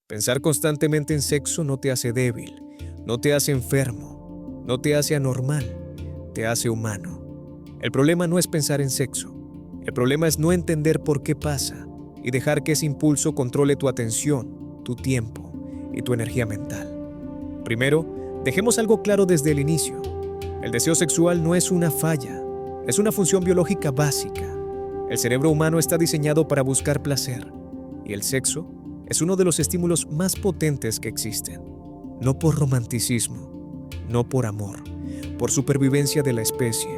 Pensar constantemente en sexo no te hace débil, no te hace enfermo, no te hace anormal, te hace humano. El problema no es pensar en sexo. El problema es no entender por qué pasa y dejar que ese impulso controle tu atención, tu tiempo y tu energía mental. Primero, dejemos algo claro desde el inicio. El deseo sexual no es una falla, es una función biológica básica. El cerebro humano está diseñado para buscar placer, y el sexo es uno de los estímulos más potentes que existen. No por romanticismo, no por amor, por supervivencia de la especie.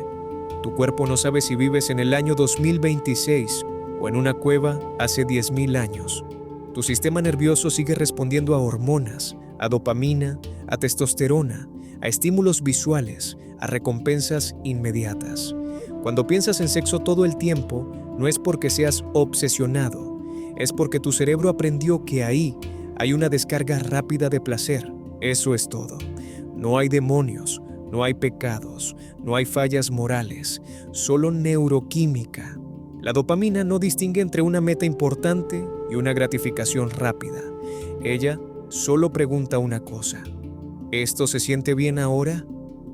Tu cuerpo no sabe si vives en el año 2026 o en una cueva hace 10.000 años. Tu sistema nervioso sigue respondiendo a hormonas, a dopamina, a testosterona, a estímulos visuales, a recompensas inmediatas. Cuando piensas en sexo todo el tiempo, no es porque seas obsesionado, es porque tu cerebro aprendió que ahí hay una descarga rápida de placer. Eso es todo. No hay demonios, no hay pecados, no hay fallas morales, solo neuroquímica. La dopamina no distingue entre una meta importante y una gratificación rápida. Ella solo pregunta una cosa: ¿esto se siente bien ahora?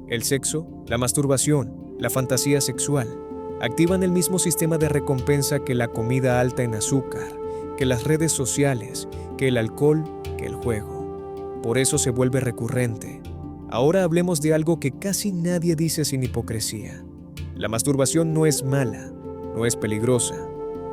El sexo, la masturbación, la fantasía sexual activan el mismo sistema de recompensa que la comida alta en azúcar, que las redes sociales, que el alcohol, que el juego. Por eso se vuelve recurrente. Ahora hablemos de algo que casi nadie dice sin hipocresía. La masturbación no es mala, no es peligrosa,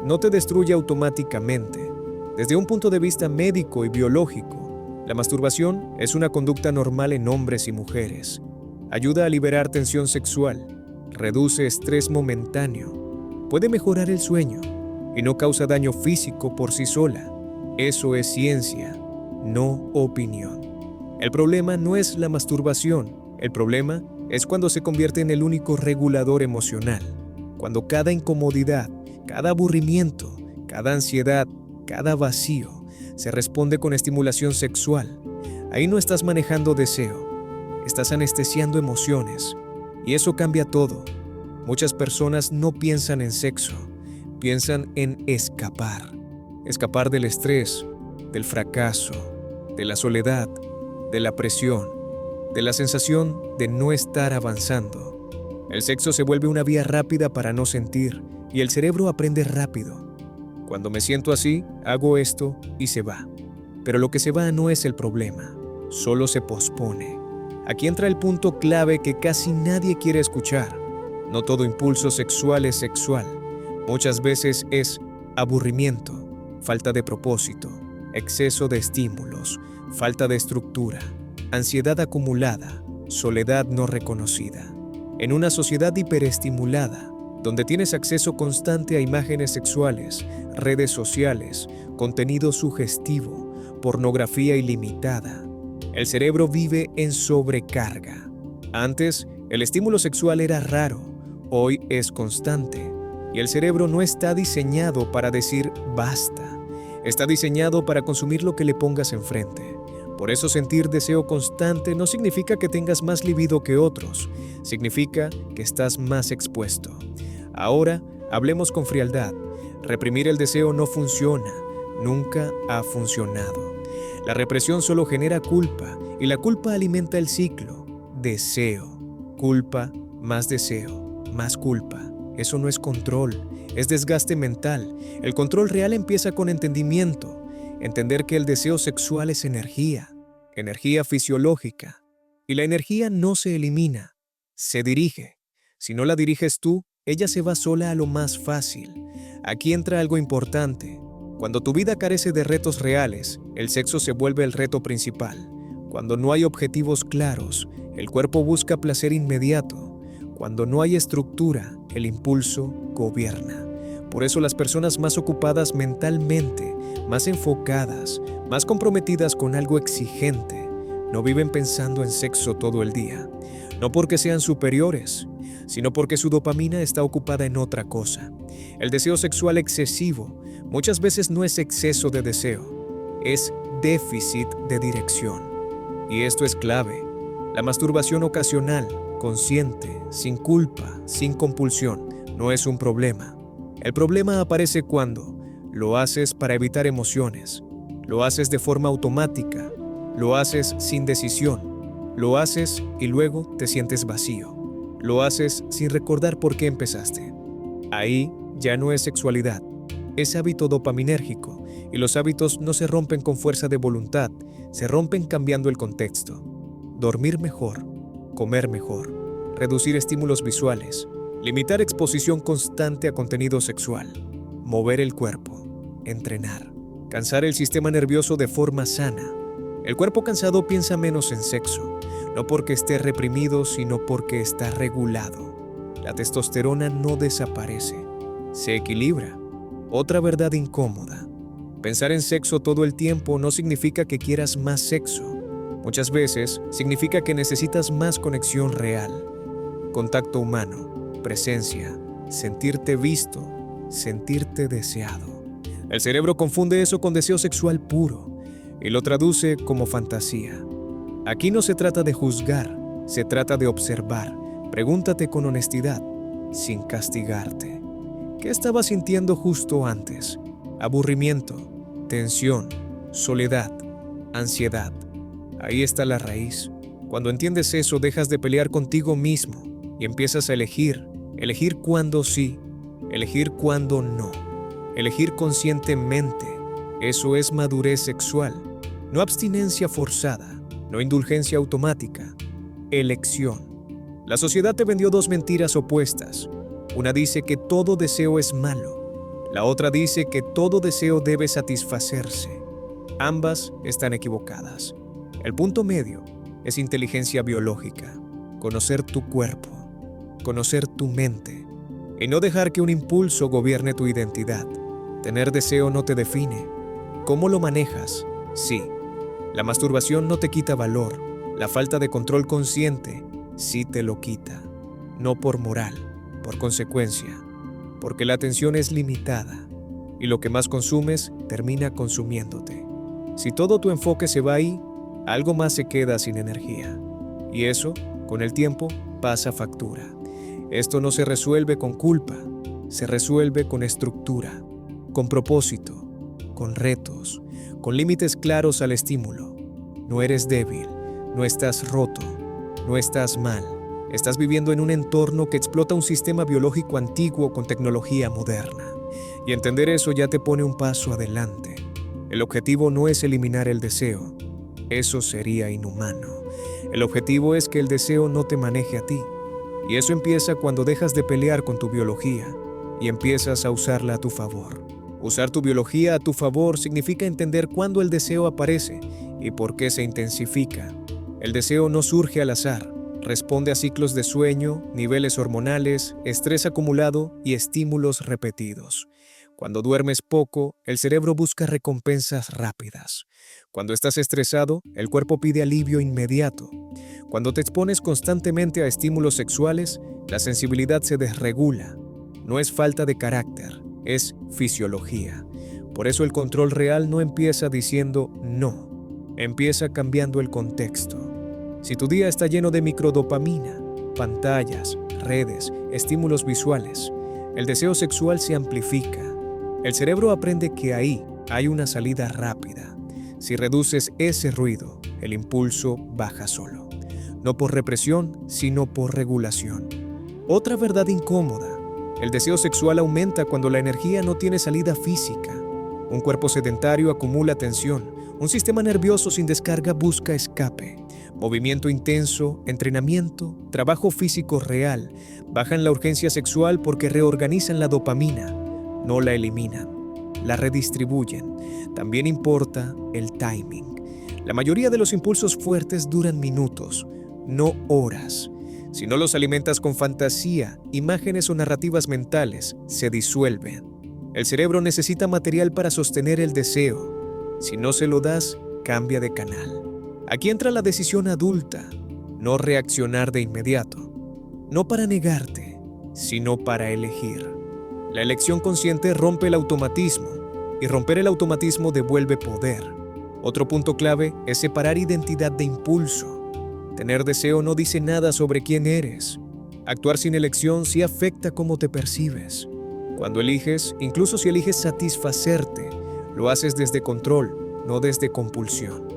no te destruye automáticamente. Desde un punto de vista médico y biológico, la masturbación es una conducta normal en hombres y mujeres. Ayuda a liberar tensión sexual, reduce estrés momentáneo, puede mejorar el sueño y no causa daño físico por sí sola. Eso es ciencia, no opinión. El problema no es la masturbación, el problema es cuando se convierte en el único regulador emocional, cuando cada incomodidad, cada aburrimiento, cada ansiedad, cada vacío se responde con estimulación sexual. Ahí no estás manejando deseo, estás anestesiando emociones, y eso cambia todo. Muchas personas no piensan en sexo, piensan en escapar. Escapar del estrés, del fracaso, de la soledad, de la presión, de la sensación de no estar avanzando. El sexo se vuelve una vía rápida para no sentir, y el cerebro aprende rápido. Cuando me siento así, hago esto y se va. Pero lo que se va no es el problema, solo se pospone. Aquí entra el punto clave que casi nadie quiere escuchar. No todo impulso sexual es sexual. Muchas veces es aburrimiento, falta de propósito, exceso de estímulos, falta de estructura, ansiedad acumulada, soledad no reconocida. En una sociedad hiperestimulada, donde tienes acceso constante a imágenes sexuales, redes sociales, contenido sugestivo, pornografía ilimitada, el cerebro vive en sobrecarga. Antes, el estímulo sexual era raro, hoy es constante, y el cerebro no está diseñado para decir basta, está diseñado para consumir lo que le pongas enfrente. Por eso sentir deseo constante no significa que tengas más libido que otros, significa que estás más expuesto. Ahora, hablemos con frialdad. Reprimir el deseo no funciona, nunca ha funcionado. La represión solo genera culpa, y la culpa alimenta el ciclo. Deseo, culpa, más deseo, más culpa. Eso no es control, es desgaste mental. El control real empieza con entendimiento. Entender que el deseo sexual es energía fisiológica. Y la energía no se elimina, se dirige. Si no la diriges tú, ella se va sola a lo más fácil. Aquí entra algo importante. Cuando tu vida carece de retos reales, el sexo se vuelve el reto principal. Cuando no hay objetivos claros, el cuerpo busca placer inmediato. Cuando no hay estructura, el impulso gobierna. Por eso las personas más ocupadas mentalmente, más enfocadas, más comprometidas con algo exigente, no viven pensando en sexo todo el día. No porque sean superiores, sino porque su dopamina está ocupada en otra cosa. El deseo sexual excesivo muchas veces no es exceso de deseo, es déficit de dirección. Y esto es clave. La masturbación ocasional, consciente, sin culpa, sin compulsión, no es un problema. El problema aparece cuando lo haces para evitar emociones, Lo haces de forma automática, lo haces sin decisión, lo haces y luego te sientes vacío. Lo haces sin recordar por qué empezaste. Ahí ya no es sexualidad, es hábito dopaminérgico, y los hábitos no se rompen con fuerza de voluntad, se rompen cambiando el contexto. Dormir mejor, comer mejor, reducir estímulos visuales, limitar exposición constante a contenido sexual, mover el cuerpo, entrenar, cansar el sistema nervioso de forma sana. El cuerpo cansado piensa menos en sexo, no porque esté reprimido, sino porque está regulado. La testosterona no desaparece, se equilibra. Otra verdad incómoda: pensar en sexo todo el tiempo no significa que quieras más sexo. Muchas veces significa que necesitas más conexión real. Contacto humano, presencia, sentirte visto, sentirte deseado. El cerebro confunde eso con deseo sexual puro y lo traduce como fantasía. Aquí no se trata de juzgar, se trata de observar. Pregúntate con honestidad, sin castigarte. ¿Qué estabas sintiendo justo antes? Aburrimiento, tensión, soledad, ansiedad. Ahí está la raíz. Cuando entiendes eso, dejas de pelear contigo mismo y empiezas a elegir cuándo sí, elegir cuándo no, elegir conscientemente. Eso es madurez sexual, no abstinencia forzada, no indulgencia automática, elección. La sociedad te vendió dos mentiras opuestas. Una dice que todo deseo es malo, la otra dice que todo deseo debe satisfacerse. Ambas están equivocadas. El punto medio es inteligencia biológica, conocer tu cuerpo, conocer tu mente y no dejar que un impulso gobierne tu identidad. Tener deseo no te define. ¿Cómo lo manejas? Sí. La masturbación no te quita valor. La falta de control consciente sí te lo quita. No por moral, por consecuencia, porque la atención es limitada y lo que más consumes termina consumiéndote. Si todo tu enfoque se va ahí, algo más se queda sin energía. Y eso, con el tiempo, pasa factura. Esto no se resuelve con culpa, se resuelve con estructura, con propósito, con retos, con límites claros al estímulo. No eres débil, no estás roto, no estás mal. Estás viviendo en un entorno que explota un sistema biológico antiguo con tecnología moderna. Y entender eso ya te pone un paso adelante. El objetivo no es eliminar el deseo. Eso sería inhumano. El objetivo es que el deseo no te maneje a ti. Y eso empieza cuando dejas de pelear con tu biología y empiezas a usarla a tu favor. Usar tu biología a tu favor significa entender cuándo el deseo aparece y por qué se intensifica. El deseo no surge al azar. Responde a ciclos de sueño, niveles hormonales, estrés acumulado y estímulos repetidos. Cuando duermes poco, el cerebro busca recompensas rápidas. Cuando estás estresado, el cuerpo pide alivio inmediato. Cuando te expones constantemente a estímulos sexuales, la sensibilidad se desregula. No es falta de carácter, es fisiología. Por eso el control real no empieza diciendo no, empieza cambiando el contexto. Si tu día está lleno de microdopamina, pantallas, redes, estímulos visuales, el deseo sexual se amplifica. El cerebro aprende que ahí hay una salida rápida. Si reduces ese ruido, el impulso baja solo. No por represión, sino por regulación. Otra verdad incómoda: el deseo sexual aumenta cuando la energía no tiene salida física. Un cuerpo sedentario acumula tensión. Un sistema nervioso sin descarga busca escape. Movimiento intenso, entrenamiento, trabajo físico real bajan la urgencia sexual porque reorganizan la dopamina, no la eliminan, la redistribuyen. También importa el timing. La mayoría de los impulsos fuertes duran minutos, no horas. Si no los alimentas con fantasía, imágenes o narrativas mentales, se disuelven. El cerebro necesita material para sostener el deseo. Si no se lo das, cambia de canal. Aquí entra la decisión adulta, no reaccionar de inmediato. No para negarte, sino para elegir. La elección consciente rompe el automatismo, y romper el automatismo devuelve poder. Otro punto clave es separar identidad de impulso. Tener deseo no dice nada sobre quién eres. Actuar sin elección sí afecta cómo te percibes. Cuando eliges, incluso si eliges satisfacerte, lo haces desde control, no desde compulsión.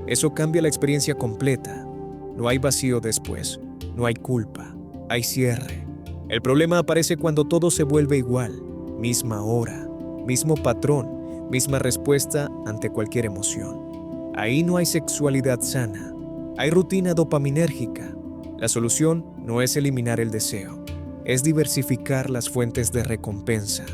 Eso cambia la experiencia completa. No hay vacío después, no hay culpa, hay cierre. El problema aparece cuando todo se vuelve igual, misma hora, mismo patrón, misma respuesta ante cualquier emoción. Ahí no hay sexualidad sana, hay rutina dopaminérgica. La solución no es eliminar el deseo, es diversificar las fuentes de recompensa,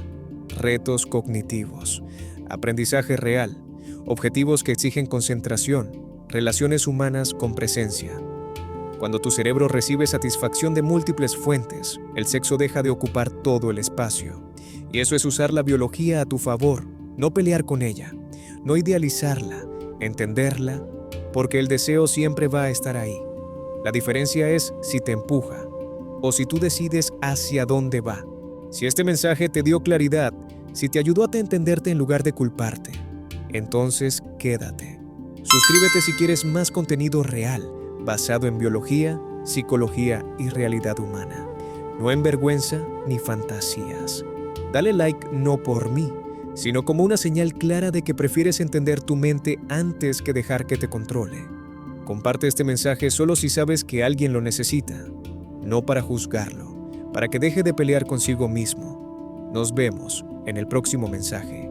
retos cognitivos, aprendizaje real, objetivos que exigen concentración, relaciones humanas con presencia. Cuando tu cerebro recibe satisfacción de múltiples fuentes, el sexo deja de ocupar todo el espacio. Y eso es usar la biología a tu favor, no pelear con ella, no idealizarla, entenderla, porque el deseo siempre va a estar ahí. La diferencia es si te empuja o si tú decides hacia dónde va. Si este mensaje te dio claridad, si te ayudó a entenderte en lugar de culparte, entonces quédate. Suscríbete si quieres más contenido real, basado en biología, psicología y realidad humana, no en vergüenza ni fantasías. Dale like no por mí, sino como una señal clara de que prefieres entender tu mente antes que dejar que te controle. Comparte este mensaje solo si sabes que alguien lo necesita, no para juzgarlo, para que deje de pelear consigo mismo. Nos vemos en el próximo mensaje.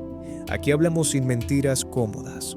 Aquí hablamos sin mentiras cómodas.